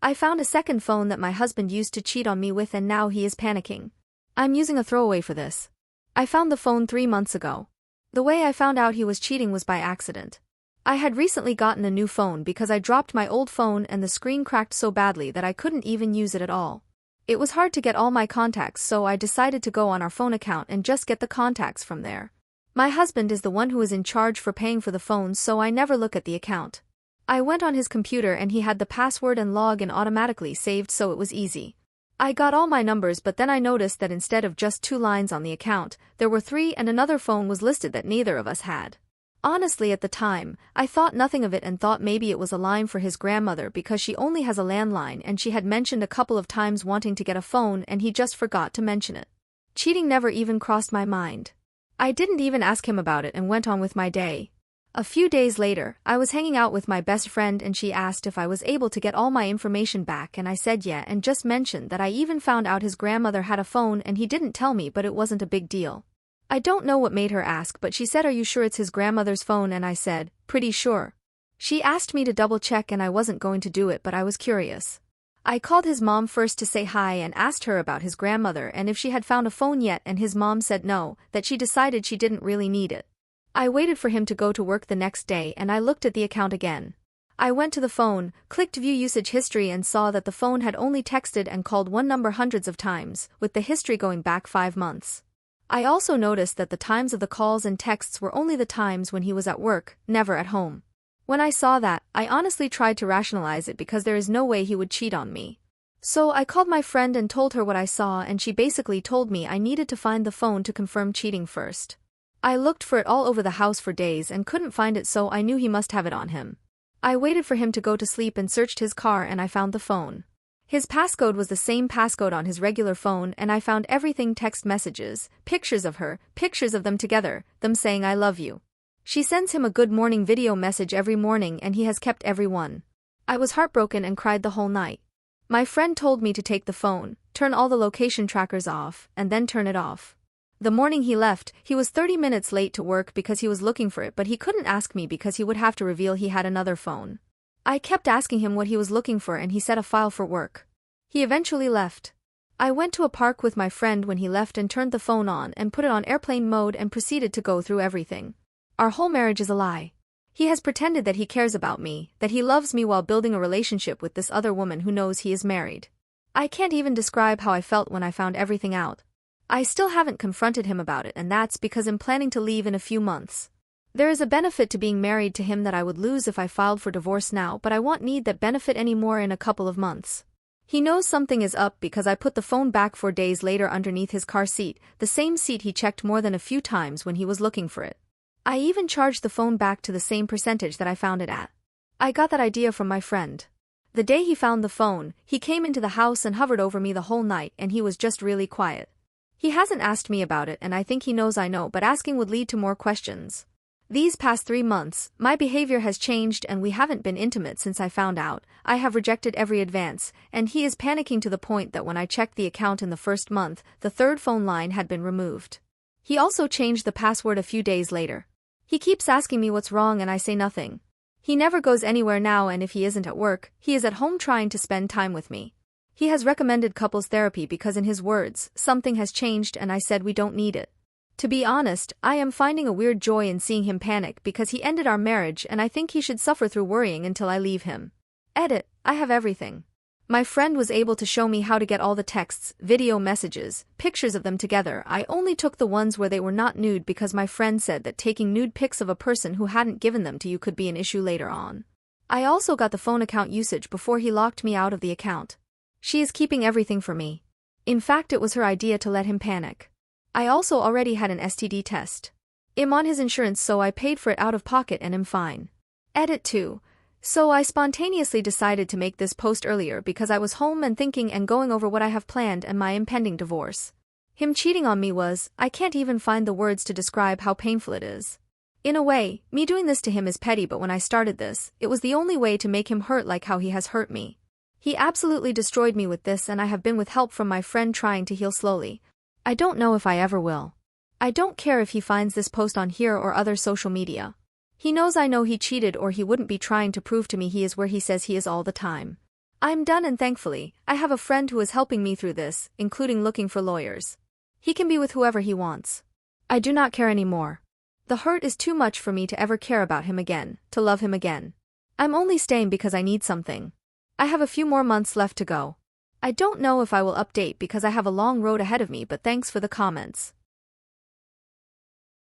I found a second phone that my husband used to cheat on me with and now he is panicking. I'm using a throwaway for this. I found the phone 3 months ago. The way I found out he was cheating was by accident. I had recently gotten a new phone because I dropped my old phone and the screen cracked so badly that I couldn't even use it at all. It was hard to get all my contacts, so I decided to go on our phone account and just get the contacts from there. My husband is the one who is in charge for paying for the phone, so I never look at the account. I went on his computer and he had the password and login automatically saved, so it was easy. I got all my numbers, but then I noticed that instead of just 2 lines on the account, there were 3 and another phone was listed that neither of us had. Honestly, at the time, I thought nothing of it and thought maybe it was a line for his grandmother because she only has a landline and she had mentioned a couple of times wanting to get a phone and he just forgot to mention it. Cheating never even crossed my mind. I didn't even ask him about it and went on with my day. A few days later, I was hanging out with my best friend and she asked if I was able to get all my information back and I said yeah and just mentioned that I even found out his grandmother had a phone and he didn't tell me, but it wasn't a big deal. I don't know what made her ask, but she said, "Are you sure it's his grandmother's phone?" And I said, "Pretty sure." She asked me to double check and I wasn't going to do it, but I was curious. I called his mom first to say hi and asked her about his grandmother and if she had found a phone yet, and his mom said no, that she decided she didn't really need it. I waited for him to go to work the next day and I looked at the account again. I went to the phone, clicked view usage history and saw that the phone had only texted and called one number hundreds of times, with the history going back 5 months. I also noticed that the times of the calls and texts were only the times when he was at work, never at home. When I saw that, I honestly tried to rationalize it because there is no way he would cheat on me. So I called my friend and told her what I saw and she basically told me I needed to find the phone to confirm cheating first. I looked for it all over the house for days and couldn't find it, so I knew he must have it on him. I waited for him to go to sleep and searched his car and I found the phone. His passcode was the same passcode on his regular phone and I found everything: text messages, pictures of her, pictures of them together, them saying "I love you." She sends him a good morning video message every morning and he has kept every one. I was heartbroken and cried the whole night. My friend told me to take the phone, turn all the location trackers off, and then turn it off. The morning he left, he was 30 minutes late to work because he was looking for it, but he couldn't ask me because he would have to reveal he had another phone. I kept asking him what he was looking for and he said a file for work. He eventually left. I went to a park with my friend when he left and turned the phone on and put it on airplane mode and proceeded to go through everything. Our whole marriage is a lie. He has pretended that he cares about me, that he loves me while building a relationship with this other woman who knows he is married. I can't even describe how I felt when I found everything out. I still haven't confronted him about it, and that's because I'm planning to leave in a few months. There is a benefit to being married to him that I would lose if I filed for divorce now, but I won't need that benefit anymore in a couple of months. He knows something is up because I put the phone back 4 days later underneath his car seat, the same seat he checked more than a few times when he was looking for it. I even charged the phone back to the same percentage that I found it at. I got that idea from my friend. The day he found the phone, he came into the house and hovered over me the whole night, and he was just really quiet. He hasn't asked me about it and I think he knows I know, but asking would lead to more questions. These past 3 months, my behavior has changed and we haven't been intimate since I found out. I have rejected every advance, and he is panicking to the point that when I checked the account in the first month, the 3rd phone line had been removed. He also changed the password a few days later. He keeps asking me what's wrong and I say nothing. He never goes anywhere now, and if he isn't at work, he is at home trying to spend time with me. He has recommended couples therapy because, in his words, something has changed, and I said we don't need it. To be honest, I am finding a weird joy in seeing him panic because he ended our marriage and I think he should suffer through worrying until I leave him. Edit, I have everything. My friend was able to show me how to get all the texts, video messages, pictures of them together. I only took the ones where they were not nude because my friend said that taking nude pics of a person who hadn't given them to you could be an issue later on. I also got the phone account usage before he locked me out of the account. She is keeping everything for me. In fact, it was her idea to let him panic. I also already had an STD test. I'm on his insurance, so I paid for it out of pocket and am fine. Edit 2. So I spontaneously decided to make this post earlier because I was home and thinking and going over what I have planned and my impending divorce. Him cheating on me was, I can't even find the words to describe how painful it is. In a way, me doing this to him is petty, but when I started this, it was the only way to make him hurt like how he has hurt me. He absolutely destroyed me with this, and I have been with help from my friend trying to heal slowly. I don't know if I ever will. I don't care if he finds this post on here or other social media. He knows I know he cheated, or he wouldn't be trying to prove to me he is where he says he is all the time. I'm done and thankfully, I have a friend who is helping me through this, including looking for lawyers. He can be with whoever he wants. I do not care anymore. The hurt is too much for me to ever care about him again, to love him again. I'm only staying because I need something. I have a few more months left to go. I don't know if I will update because I have a long road ahead of me, but thanks for the comments.